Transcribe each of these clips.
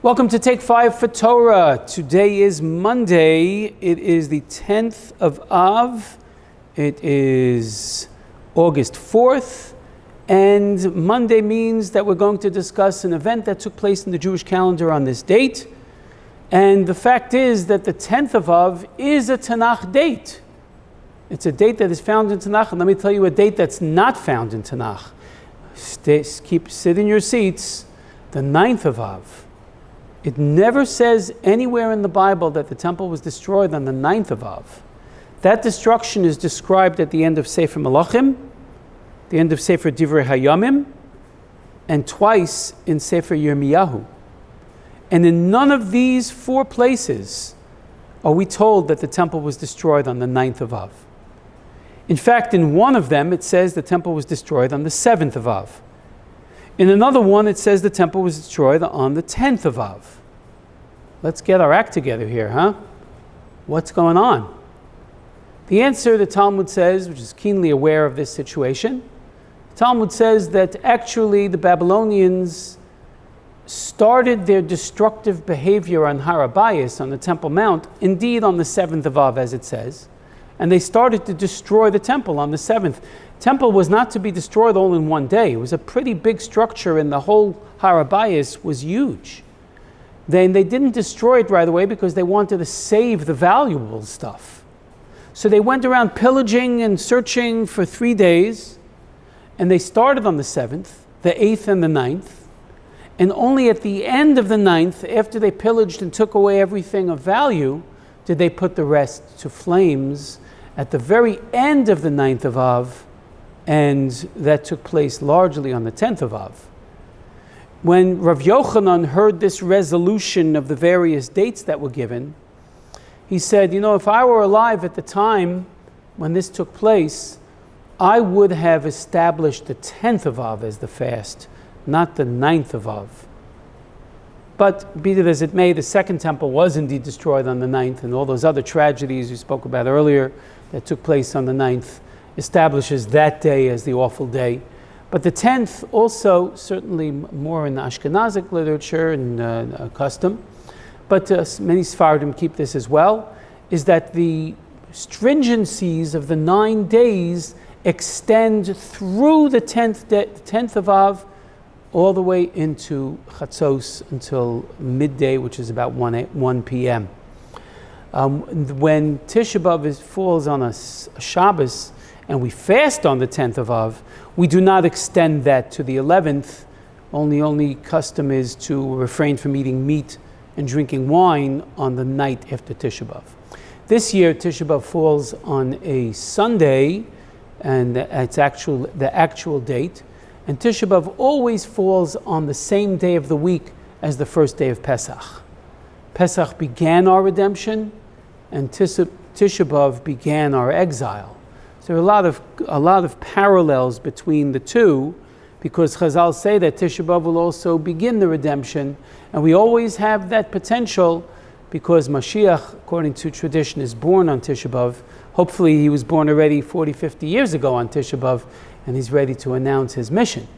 Welcome to Take 5 for Torah. Today is Monday. It is the 10th of Av. It is August 4th. And Monday means that we're going to discuss an event that took place in the Jewish calendar on this date. And the fact is that the 10th of Av is a Tanakh date. It's a date that is found in Tanakh. And let me tell you a date that's not found in Tanakh. Sit in your seats. The 9th of Av. It never says anywhere in the Bible that the temple was destroyed on the 9th of Av. That destruction is described at the end of Sefer Melachim, the end of Sefer Divrei Hayamim, and twice in Sefer Yirmiyahu. And in none of these four places are we told that the temple was destroyed on the 9th of Av. In fact, in one of them it says the temple was destroyed on the 7th of Av. In another one, it says the temple was destroyed on the 10th of Av. Let's get our act together here, huh? What's going on? The answer, the Talmud says, which is keenly aware of this situation, the Talmud says that actually the Babylonians started their destructive behavior on Har HaBayis, on the Temple Mount, indeed on the 7th of Av, as it says, and they started to destroy the temple on the 7th. Temple was not to be destroyed all in one day. It was a pretty big structure, and the whole Har HaBayis was huge. Then they didn't destroy it right away because they wanted to save the valuable stuff. So they went around pillaging and searching for 3 days, and they started on the 7th, the 8th and the 9th, and only at the end of the 9th, after they pillaged and took away everything of value, did they put the rest to flames at the very end of the 9th of Av, and that took place largely on the 10th of Av. When Rav Yochanan heard this resolution of the various dates that were given, he said, if I were alive at the time when this took place, I would have established the 10th of Av as the fast, not the 9th of Av. But be it as it may, the second temple was indeed destroyed on the 9th, and all those other tragedies we spoke about earlier that took place on the 9th establishes that day as the awful day. But the 10th also, certainly more in the Ashkenazic literature and custom, but many Sephardim keep this as well, is that the stringencies of the 9 days extend through the 10th of Av all the way into Chatzos until midday, which is about 1 p.m. When Tisha B'Av falls on a Shabbos and we fast on the 10th of Av, we do not extend that to the 11th. Only custom is to refrain from eating meat and drinking wine on the night after Tisha B'Av. This year, Tisha B'Av falls on a Sunday, and it's the actual date. And Tisha B'Av always falls on the same day of the week as the first day of Pesach. Pesach began our redemption, and Tisha B'Av began our exile. So there are a lot of parallels between the two, because Chazal say that Tisha B'Av will also begin the redemption, and we always have that potential because Mashiach, according to tradition, is born on Tisha B'Av. Hopefully he was born already 40, 50 years ago on Tisha B'Av, and he's ready to announce his mission.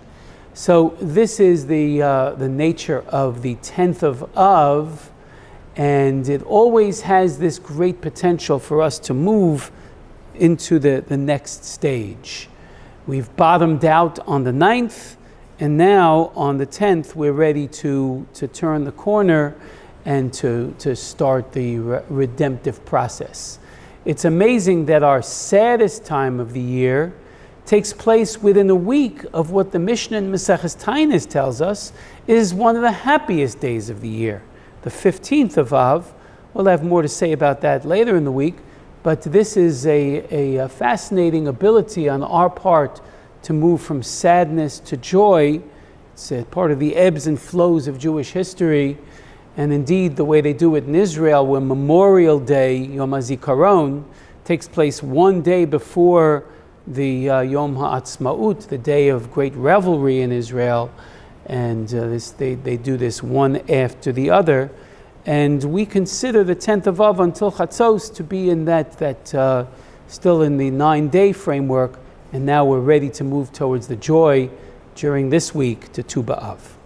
So this is the nature of the 10th of Av, and it always has this great potential for us to move into the next stage. We've bottomed out on the 9th, and now on the 10th we're ready to turn the corner and to start the redemptive process. It's amazing that our saddest time of the year takes place within a week of what the Mishnah in Maseches Taanis tells us is one of the happiest days of the year, the 15th of Av. We'll have more to say about that later in the week, but this is a fascinating ability on our part to move from sadness to joy. It's a part of the ebbs and flows of Jewish history, and indeed the way they do it in Israel, where Memorial Day, Yom HaZikaron, takes place one day before the Yom HaAtzmaut, the day of great revelry in Israel, and they do this one after the other. And we consider the 10th of Av until Chatzos to be in that still in the 9-day framework, and now we're ready to move towards the joy during this week to Tu B'Av.